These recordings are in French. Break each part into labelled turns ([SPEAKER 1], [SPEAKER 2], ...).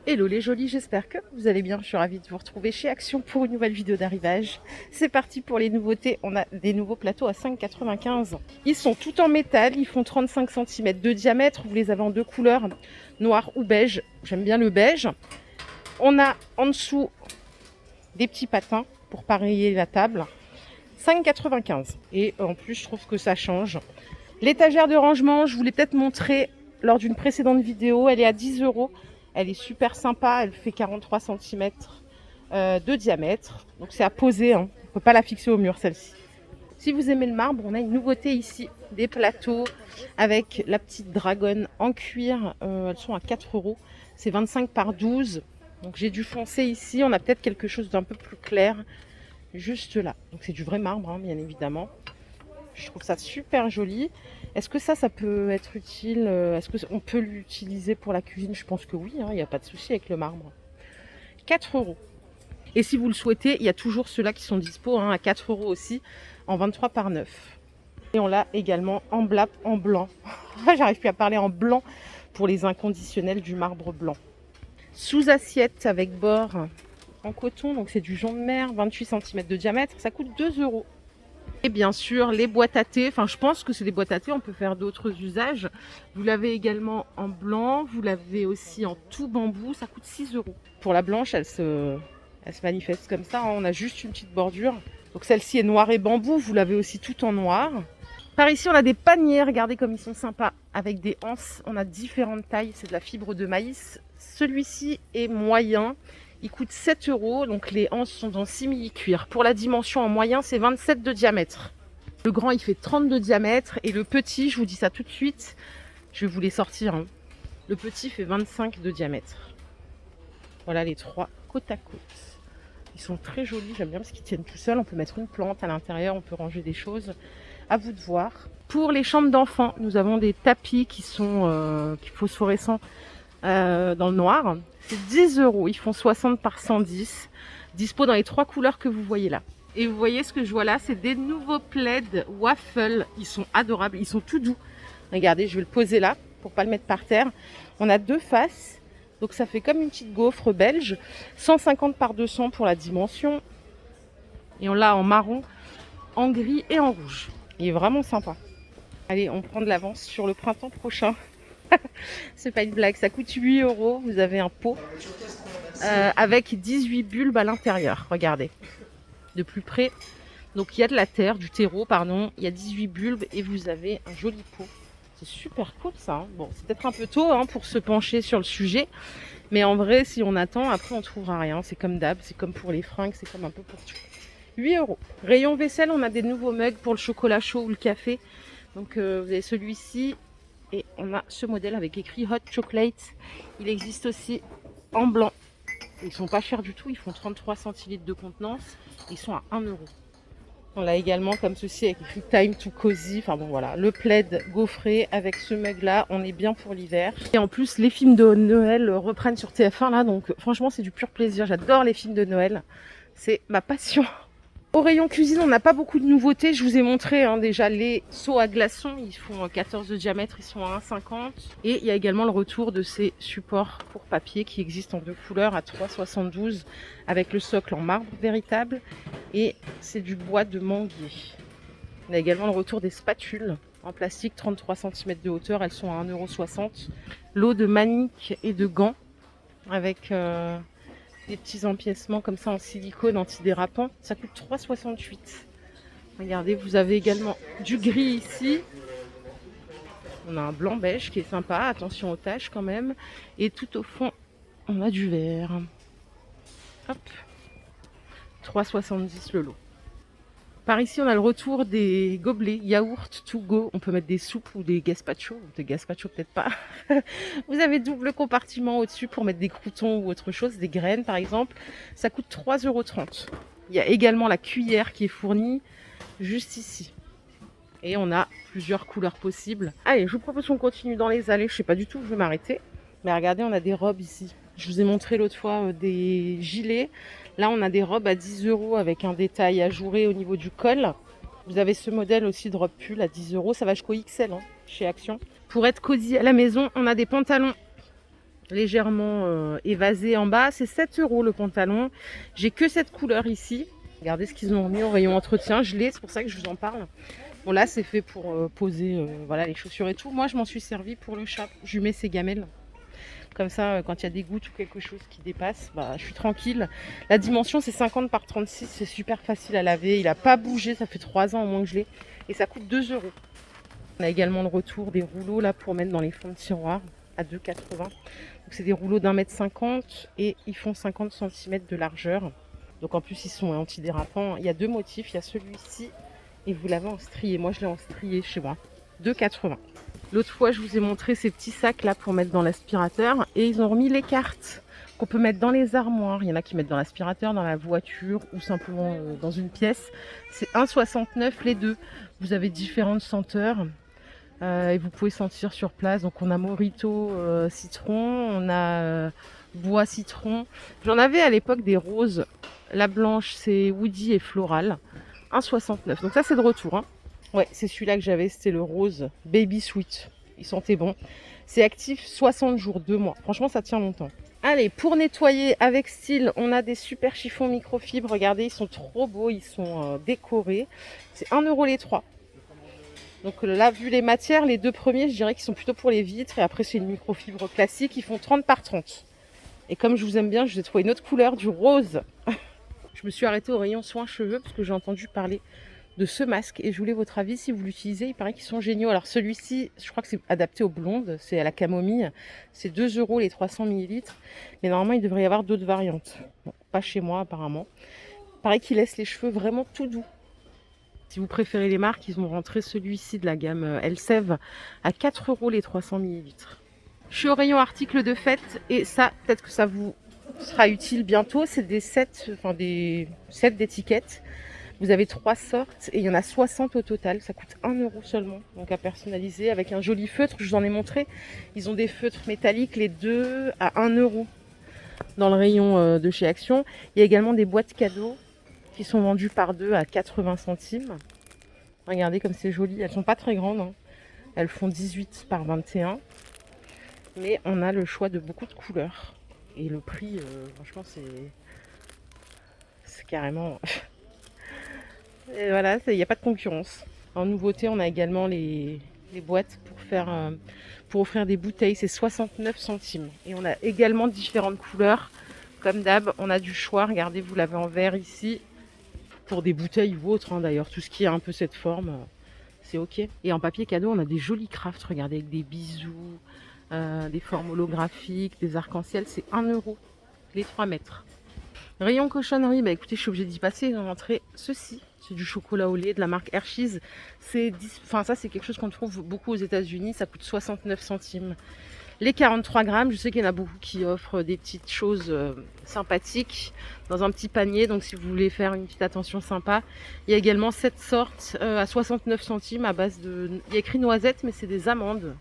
[SPEAKER 1] Hello les jolis, j'espère que vous allez bien. Je suis ravie de vous retrouver chez Action pour une nouvelle vidéo d'arrivage. C'est parti pour les nouveautés. On a des nouveaux plateaux à 5,95 €. Ils sont tout en métal, ils font 35 cm de diamètre. Vous les avez en deux couleurs, noir ou beige. J'aime bien le beige. On a en dessous des petits patins pour pareiller la table. 5,95 €. Et en plus, je trouve que ça change. L'étagère de rangement, je vous l'ai peut-être montré lors d'une précédente vidéo. Elle est à 10 €. Elle est super sympa, elle fait 43 cm de diamètre. Donc c'est à poser, hein. On ne peut pas la fixer au mur celle-ci. Si vous aimez le marbre, on a une nouveauté ici, des plateaux avec la petite dragonne en cuir. Elles sont à 4 €. C'est 25 par 12. Donc j'ai du foncé ici, on a peut-être quelque chose d'un peu plus clair juste là. Donc c'est du vrai marbre, hein, bien évidemment. Je trouve ça super joli. Est-ce que ça peut être utile? Est-ce qu'on peut l'utiliser pour la cuisine? Je pense que oui, hein, il n'y a pas de souci avec le marbre. 4 €. Et si vous le souhaitez, il y a toujours ceux-là qui sont dispo, hein, à 4 € aussi, en 23 par 9. Et on l'a également en blanc. J'arrive plus à parler, en blanc pour les inconditionnels du marbre blanc. Sous assiette avec bord en coton, donc c'est du jonc de mer, 28 cm de diamètre, ça coûte 2 €. Et bien sûr, les boîtes à thé, enfin je pense que c'est des boîtes à thé, on peut faire d'autres usages. Vous l'avez également en blanc, vous l'avez aussi en tout bambou, ça coûte 6 €. Pour la blanche, elle se manifeste comme ça, hein. On a juste une petite bordure. Donc celle-ci est noire et bambou, vous l'avez aussi tout en noir. Par ici, on a des paniers, regardez comme ils sont sympas, avec des anses. On a différentes tailles, c'est de la fibre de maïs. Celui-ci est moyen. Il coûte 7 €, donc les anses sont en simili-cuir. Pour la dimension en moyen, c'est 27 de diamètre. Le grand, il fait 30 de diamètre. Et le petit, je vous dis ça tout de suite, je vais vous les sortir, hein. Le petit fait 25 de diamètre. Voilà les trois côte à côte. Ils sont très jolis, j'aime bien parce qu'ils tiennent tout seuls. On peut mettre une plante à l'intérieur, on peut ranger des choses. À vous de voir. Pour les chambres d'enfants, nous avons des tapis qui sont phosphorescents dans le noir. C'est 10 €. Ils font 60 par 110. Dispo dans les trois couleurs que vous voyez là. Et vous voyez ce que je vois là, c'est des nouveaux plaids waffle. Ils sont adorables, ils sont tout doux. Regardez, je vais le poser là pour pas le mettre par terre. On a deux faces. Donc ça fait comme une petite gaufre belge. 150 par 200 pour la dimension. Et on l'a en marron, en gris et en rouge. Il est vraiment sympa. Allez, on prend de l'avance sur le printemps prochain. C'est pas une blague, ça coûte 8 €. Vous avez un pot avec 18 bulbes à l'intérieur. Regardez, de plus près. Donc il y a de la terre, du terreau, pardon. Il y a 18 bulbes et vous avez un joli pot. C'est super cool ça, hein. Bon, c'est peut-être un peu tôt, hein, pour se pencher sur le sujet. Mais en vrai, si on attend, après on trouvera rien. C'est comme d'hab, c'est comme pour les fringues, c'est comme un peu pour tout. 8 €. Rayon vaisselle, on a des nouveaux mugs pour le chocolat chaud ou le café. Donc vous avez celui-ci. Et on a ce modèle avec écrit Hot Chocolate. Il existe aussi en blanc. Ils sont pas chers du tout. Ils font 33 centilitres de contenance. Ils sont à 1 €. On l'a également comme ceci avec écrit Time to Cozy. Enfin bon voilà, le plaid gaufré avec ce mug là. On est bien pour l'hiver. Et en plus, les films de Noël reprennent sur TF1 là. Donc franchement, c'est du pur plaisir. J'adore les films de Noël. C'est ma passion. Au rayon cuisine, on n'a pas beaucoup de nouveautés. Je vous ai montré, hein, déjà les seaux à glaçons. Ils font 14 de diamètre, ils sont à 1,50 €. Et il y a également le retour de ces supports pour papier qui existent en deux couleurs à 3,72 € avec le socle en marbre véritable. Et c'est du bois de manguier. On a également le retour des spatules en plastique, 33 cm de hauteur. Elles sont à 1,60 €. Lot de maniques et de gants avec... des petits empiècements comme ça en silicone antidérapant. Ça coûte 3,68 €. Regardez, vous avez également du gris ici. On a un blanc beige qui est sympa. Attention aux taches quand même. Et tout au fond, on a du vert. Hop. 3,70 € le lot. Par ici, on a le retour des gobelets yaourt to go. On peut mettre des soupes ou des gazpacho. Des gazpacho, peut-être pas. Vous avez double compartiment au-dessus pour mettre des croûtons ou autre chose, des graines par exemple. Ça coûte 3,30 €. Il y a également la cuillère qui est fournie juste ici. Et on a plusieurs couleurs possibles. Allez, je vous propose qu'on continue dans les allées. Je sais pas du tout où je vais m'arrêter. Mais regardez, on a des robes ici. Je vous ai montré l'autre fois des gilets. Là, on a des robes à 10 € avec un détail ajouré au niveau du col. Vous avez ce modèle aussi de robe pull à 10 €. Ça va jusqu'au XL, hein, chez Action. Pour être cosy à la maison, on a des pantalons légèrement évasé en bas. C'est 7 € le pantalon. J'ai que cette couleur ici. Regardez ce qu'ils ont mis au rayon entretien. Je l'ai, c'est pour ça que je vous en parle. Bon là c'est fait pour poser voilà, les chaussures et tout. Moi je m'en suis servi pour le chat. Je lui mets ses gamelles. Comme ça, quand il y a des gouttes ou quelque chose qui dépasse, bah, je suis tranquille. La dimension, c'est 50 par 36. C'est super facile à laver. Il n'a pas bougé. Ça fait 3 ans au moins que je l'ai. Et ça coûte 2 €. On a également le retour des rouleaux là pour mettre dans les fonds de tiroir à 2,80 €. Donc c'est des rouleaux d'1,50 m et ils font 50 cm de largeur. Donc en plus, ils sont antidérapants. Il y a 2 motifs. Il y a celui-ci et vous l'avez en strié. Moi, je l'ai en strié chez moi. 2,80 €. L'autre fois, je vous ai montré ces petits sacs là pour mettre dans l'aspirateur et ils ont remis les cartes qu'on peut mettre dans les armoires. Il y en a qui mettent dans l'aspirateur, dans la voiture ou simplement dans une pièce. C'est 1,69 € les deux. Vous avez différentes senteurs et vous pouvez sentir sur place. Donc on a Morito citron, on a bois citron. J'en avais à l'époque des roses. La blanche, c'est woody et floral. 1,69 €. Donc ça, c'est de retour, hein. Ouais, c'est celui-là que j'avais, c'était le rose Baby Sweet. Il sentait bon. C'est actif 60 jours, 2 mois. Franchement, ça tient longtemps. Allez, pour nettoyer avec style, on a des super chiffons microfibres. Regardez, ils sont trop beaux, ils sont décorés. C'est 1 € les 3. Donc là, vu les matières, les 2 premiers, je dirais qu'ils sont plutôt pour les vitres. Et après, c'est une microfibre classique. Ils font 30 par 30. Et comme je vous aime bien, je vous ai trouvé une autre couleur, du rose. Je me suis arrêtée au rayon soins cheveux parce que j'ai entendu parler de ce masque et je voulais votre avis si vous l'utilisez. Il paraît qu'ils sont géniaux. Alors celui-ci, je crois que c'est adapté aux blondes, c'est à la camomille. C'est 2 € les 300 ml. Mais normalement, il devrait y avoir d'autres variantes. Bon, pas chez moi apparemment. Il paraît qu'il laisse les cheveux vraiment tout doux. Si vous préférez les marques, ils ont rentré celui-ci de la gamme Elseve à 4 € les 300 ml. Je suis au rayon articles de fête et ça, peut-être que ça vous sera utile bientôt. C'est des sets, des sets d'étiquettes. Vous avez 3 sortes et il y en a 60 au total. Ça coûte 1 € seulement. Donc à personnaliser avec un joli feutre. Je vous en ai montré. Ils ont des feutres métalliques, les deux à 1 € dans le rayon de chez Action. Il y a également des boîtes cadeaux qui sont vendues par 2 à 80 centimes. Regardez comme c'est joli. Elles sont pas très grandes, hein. Elles font 18 par 21. Mais on a le choix de beaucoup de couleurs. Et le prix, franchement, c'est carrément... Et voilà, il n'y a pas de concurrence. En nouveauté, on a également les boîtes pour offrir des bouteilles. C'est 69 centimes. Et on a également différentes couleurs. Comme d'hab, on a du choix. Regardez, vous l'avez en vert ici. Pour des bouteilles ou autres, hein, d'ailleurs. Tout ce qui a un peu cette forme, c'est ok. Et en papier cadeau, on a des jolis crafts. Regardez, avec des bisous, des formes holographiques, des arcs-en-ciel. C'est 1 € les 3 mètres. Rayon cochonnerie, bah écoutez, je suis obligée d'y passer. Ils ont montré ceci. C'est du chocolat au lait de la marque Hershey's. Ça, c'est quelque chose qu'on trouve beaucoup aux États-Unis. Ça coûte 69 centimes. Les 43 grammes, je sais qu'il y en a beaucoup qui offrent des petites choses sympathiques dans un petit panier. Donc, si vous voulez faire une petite attention sympa, il y a également cette sorte à 69 centimes à base de. Il y a écrit noisette, mais c'est des amandes.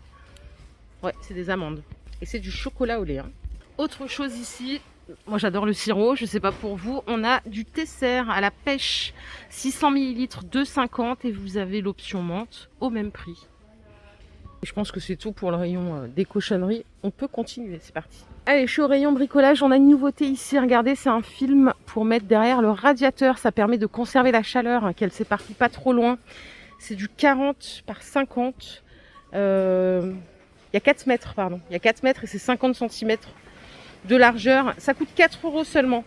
[SPEAKER 1] Ouais, c'est des amandes. Et c'est du chocolat au lait, hein. Autre chose ici. Moi j'adore le sirop, je sais pas pour vous. On a du Tesser à la pêche, 600 ml, 2,50 € et vous avez l'option menthe au même prix. Et je pense que c'est tout pour le rayon des cochonneries. On peut continuer, c'est parti. Allez, je suis au rayon bricolage, on a une nouveauté ici. Regardez, c'est un film pour mettre derrière le radiateur. Ça permet de conserver la chaleur, hein, qu'elle s'éparpille pas trop loin. C'est du 40 par 50. Il y a 4 mètres, pardon. Il y a 4 mètres et c'est 50 cm de largeur. Ça coûte 4 € seulement.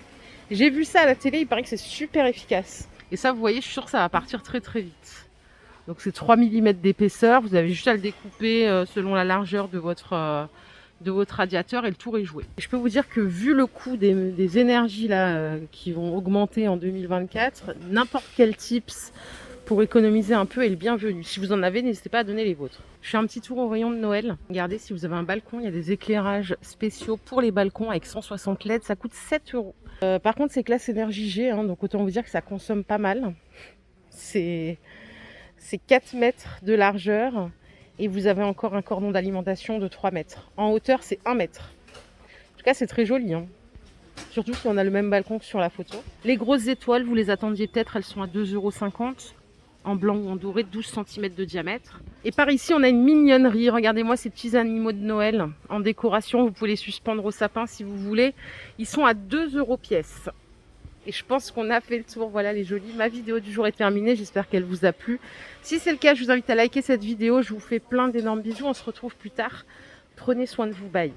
[SPEAKER 1] J'ai vu ça à la télé, il paraît que c'est super efficace. Et ça, vous voyez, je suis sûre que ça va partir très très vite. Donc c'est 3 mm d'épaisseur. Vous avez juste à le découper selon la largeur de votre radiateur et le tour est joué. Et je peux vous dire que vu le coût des énergies là qui vont augmenter en 2024, n'importe quel tips pour économiser un peu est le bienvenu. Si vous en avez, n'hésitez pas à donner les vôtres. Je fais un petit tour au rayon de Noël. Regardez, si vous avez un balcon, il y a des éclairages spéciaux pour les balcons avec 160 LED. Ça coûte 7 €. Par contre, c'est classe énergie G, hein, donc autant vous dire que ça consomme pas mal. C'est 4 mètres de largeur et vous avez encore un cordon d'alimentation de 3 mètres. En hauteur, c'est 1 mètre. En tout cas, c'est très joli, hein. Surtout si on a le même balcon que sur la photo. Les grosses étoiles, vous les attendiez peut-être, elles sont à 2,50 € en blanc ou en doré, 12 cm de diamètre. Et par ici, on a une mignonnerie. Regardez-moi ces petits animaux de Noël en décoration. Vous pouvez les suspendre au sapin si vous voulez. Ils sont à 2 € pièce. Et je pense qu'on a fait le tour. Voilà les jolis. Ma vidéo du jour est terminée. J'espère qu'elle vous a plu. Si c'est le cas, je vous invite à liker cette vidéo. Je vous fais plein d'énormes bisous. On se retrouve plus tard. Prenez soin de vous. Bye.